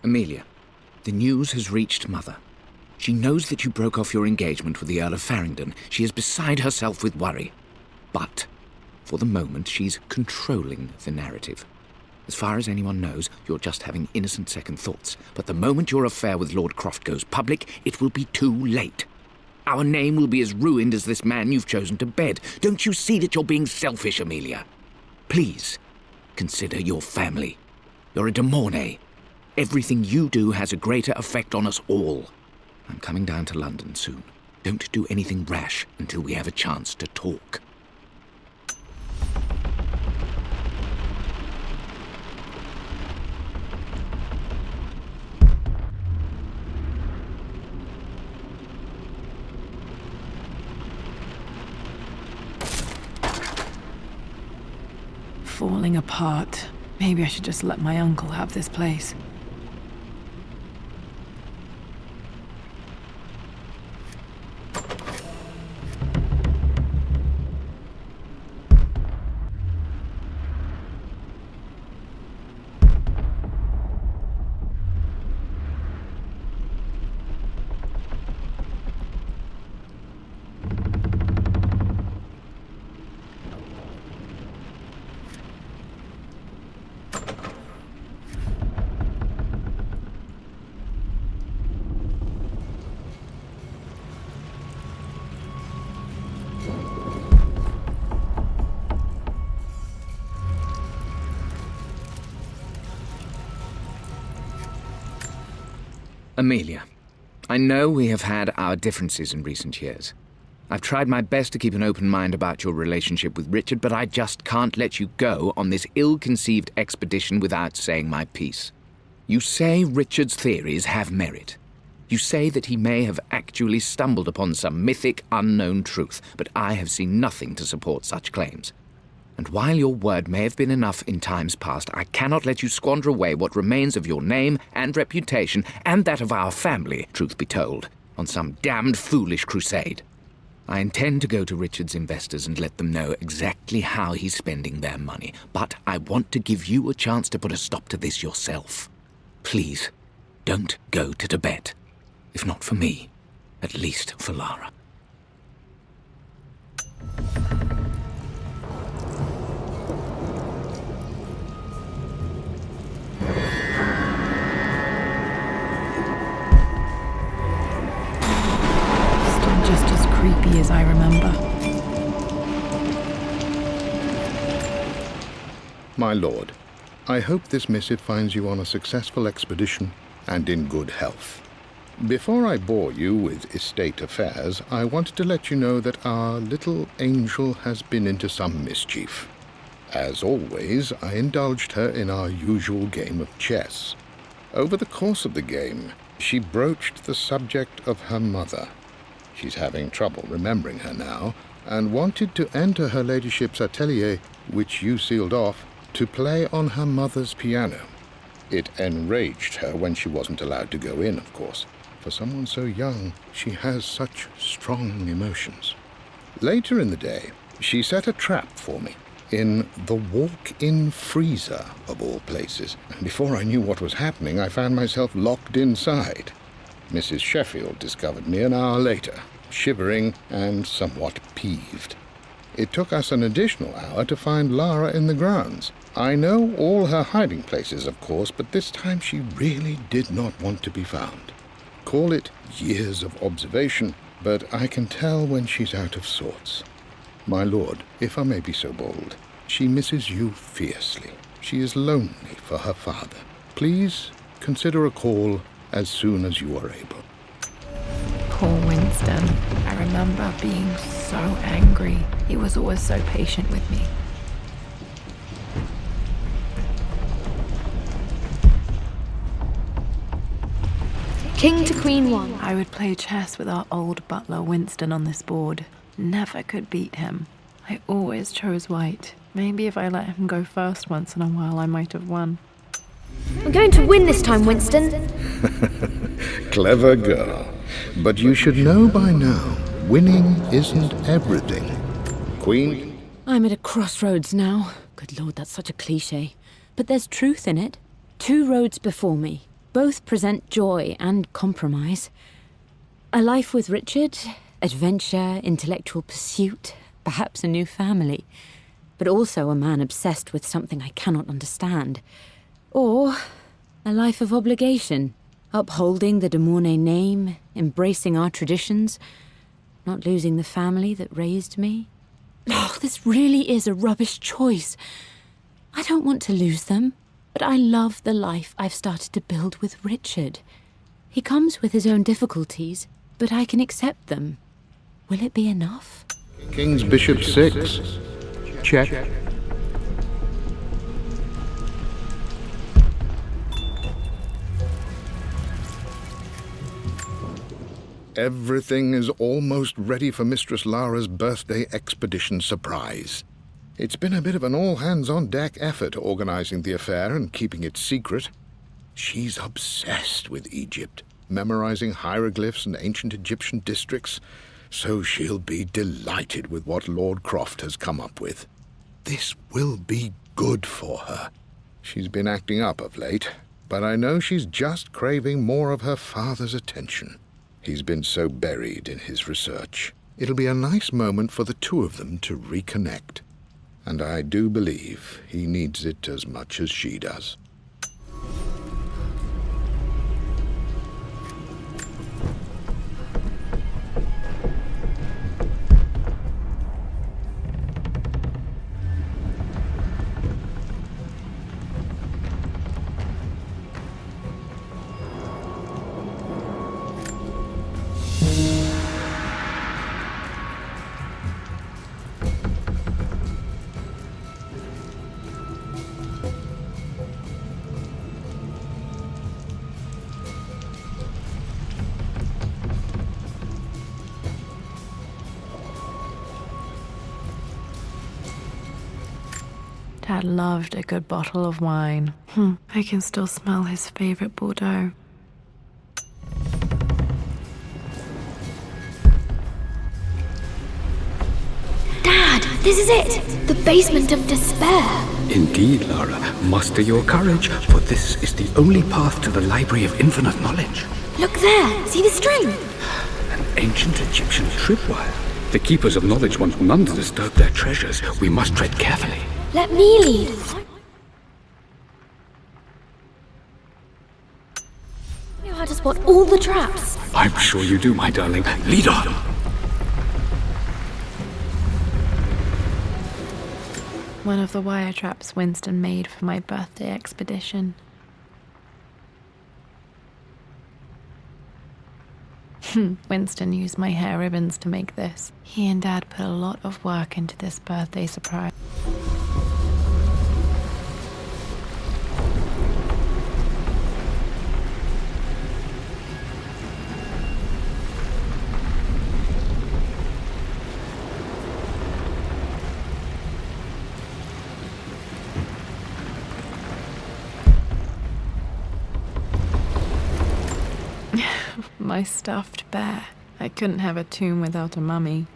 Amelia, the news has reached Mother. She knows that you broke off your engagement with the Earl of Farringdon. She is beside herself with worry. But, for the moment, she's controlling the narrative. As far as anyone knows, you're just having innocent second thoughts. But the moment your affair with Lord Croft goes public, it will be too late. Our name will be as ruined as this man you've chosen to bed. Don't you see that you're being selfish, Amelia? Please, consider your family. You're a de Mornay. Everything you do has a greater effect on us all. I'm coming down to London soon. Don't do anything rash until we have a chance to talk. Falling apart. Maybe I should just let my uncle have this place. Amelia, I know we have had our differences in recent years. I've tried my best to keep an open mind about your relationship with Richard, but I just can't let you go on this ill-conceived expedition without saying my piece. You say Richard's theories have merit. You say that he may have actually stumbled upon some mythic, unknown truth, but I have seen nothing to support such claims. And while your word may have been enough in times past, I cannot let you squander away what remains of your name and reputation, and that of our family, truth be told, on some damned foolish crusade. I intend to go to Richard's investors and let them know exactly how he's spending their money, but I want to give you a chance to put a stop to this yourself. Please, don't go to Tibet. If not for me, at least for Lara. Still just as creepy as I remember. My lord, I hope this missive finds you on a successful expedition and in good health. Before I bore you with estate affairs, I wanted to let you know that our little angel has been into some mischief. As always, I indulged her in our usual game of chess. Over the course of the game, she broached the subject of her mother. She's having trouble remembering her now, and wanted to enter her ladyship's atelier, which you sealed off, to play on her mother's piano. It enraged her when she wasn't allowed to go in, of course. For someone so young, she has such strong emotions. Later in the day, she set a trap for me in the walk-in freezer, of all places, and before I knew what was happening, I found myself locked inside. Mrs. Sheffield discovered me an hour later, shivering and somewhat peeved. It took us an additional hour to find Lara in the grounds. I know all her hiding places, of course, but this time she really did not want to be found. Call it years of observation, but I can tell when she's out of sorts. My lord, if I may be so bold, she misses you fiercely. She is lonely for her father. Please consider a call as soon as you are able. Poor Winston. I remember being so angry. He was always so patient with me. King to Queen 1. I would play chess with our old butler Winston on this board. Never could beat him. I always chose white. Maybe if I let him go first once in a while, I might have won. I'm going to win this time, Winston. Clever girl. But you should know by now, winning isn't everything. Queen? I'm at a crossroads now. Good Lord, that's such a cliché. But there's truth in it. 2 roads before me, both present joy and compromise. A life with Richard, adventure, intellectual pursuit, perhaps a new family, but also a man obsessed with something I cannot understand. Or a life of obligation, upholding the de Mornay name, embracing our traditions, not losing the family that raised me. Oh, this really is a rubbish choice. I don't want to lose them, but I love the life I've started to build with Richard. He comes with his own difficulties, but I can accept them. Will it be enough? King's Bishop 6. Check. Everything is almost ready for Mistress Lara's birthday expedition surprise. It's been a bit of an all-hands-on-deck effort organizing the affair and keeping it secret. She's obsessed with Egypt, memorizing hieroglyphs and ancient Egyptian districts, so she'll be delighted with what Lord Croft has come up with. This will be good for her. She's been acting up of late, but I know she's just craving more of her father's attention. He's been so buried in his research. It'll be a nice moment for the two of them to reconnect. And I do believe he needs it as much as she does. Dad loved a good bottle of wine. I can still smell his favorite Bordeaux. Dad, this is it! The basement of despair! Indeed, Lara. Muster your courage, for this is the only path to the Library of Infinite Knowledge. Look there! See the string? An ancient Egyptian tripwire. The Keepers of Knowledge want none to disturb their treasures. We must tread carefully. Let me lead. I know how to spot all the traps. I'm sure you do, my darling. Lead on! One of the wire traps Winston made for my birthday expedition. Winston used my hair ribbons to make this. He and Dad put a lot of work into this birthday surprise. My stuffed bear. I couldn't have a tomb without a mummy.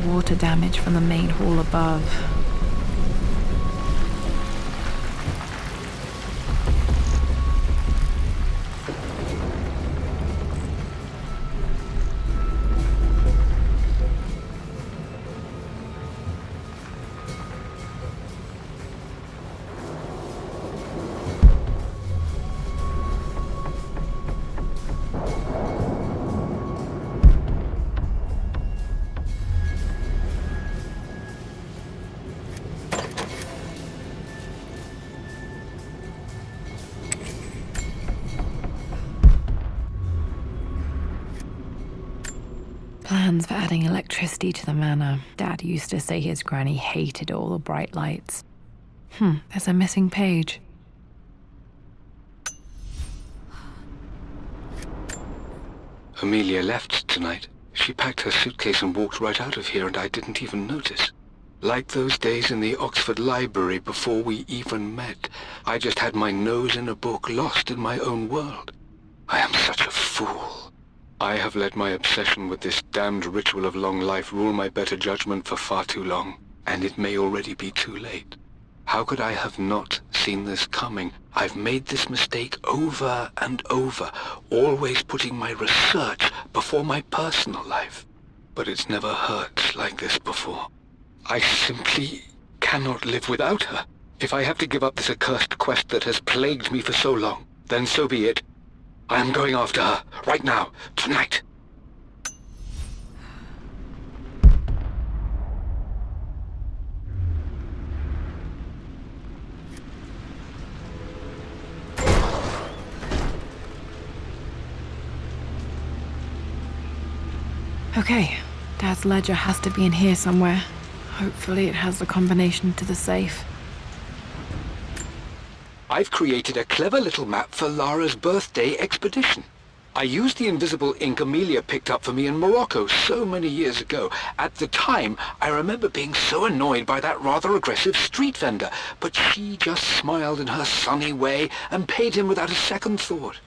Water damage from the main hall above. plans for adding electricity to the manor. Dad used to say his granny hated all the bright lights. There's a missing page. Amelia left tonight. She packed her suitcase and walked right out of here, and I didn't even notice. Like those days in the Oxford Library before we even met. I just had my nose in a book, lost in my own world. I am such a fool. I have let my obsession with this damned ritual of long life rule my better judgment for far too long, and it may already be too late. How could I have not seen this coming? I've made this mistake over and over, always putting my research before my personal life. But it's never hurt like this before. I simply cannot live without her. If I have to give up this accursed quest that has plagued me for so long, then so be it. I am going after her, right now, tonight. Okay, Dad's ledger has to be in here somewhere. Hopefully it has the combination to the safe. I've created a clever little map for Lara's birthday expedition. I used the invisible ink Amelia picked up for me in Morocco so many years ago. At the time, I remember being so annoyed by that rather aggressive street vendor, but she just smiled in her sunny way and paid him without a second thought.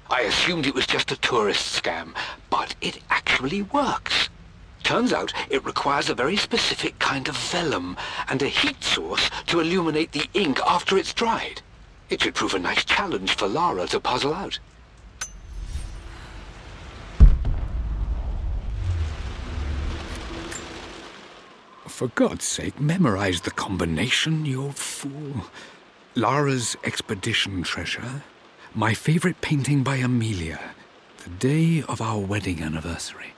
I assumed it was just a tourist scam, but it actually works. Turns out it requires a very specific kind of vellum and a heat source to illuminate the ink after it's dried. It should prove a nice challenge for Lara to puzzle out. For God's sake, memorize the combination, you fool. Lara's expedition treasure, my favorite painting by Amelia, the day of our wedding anniversary.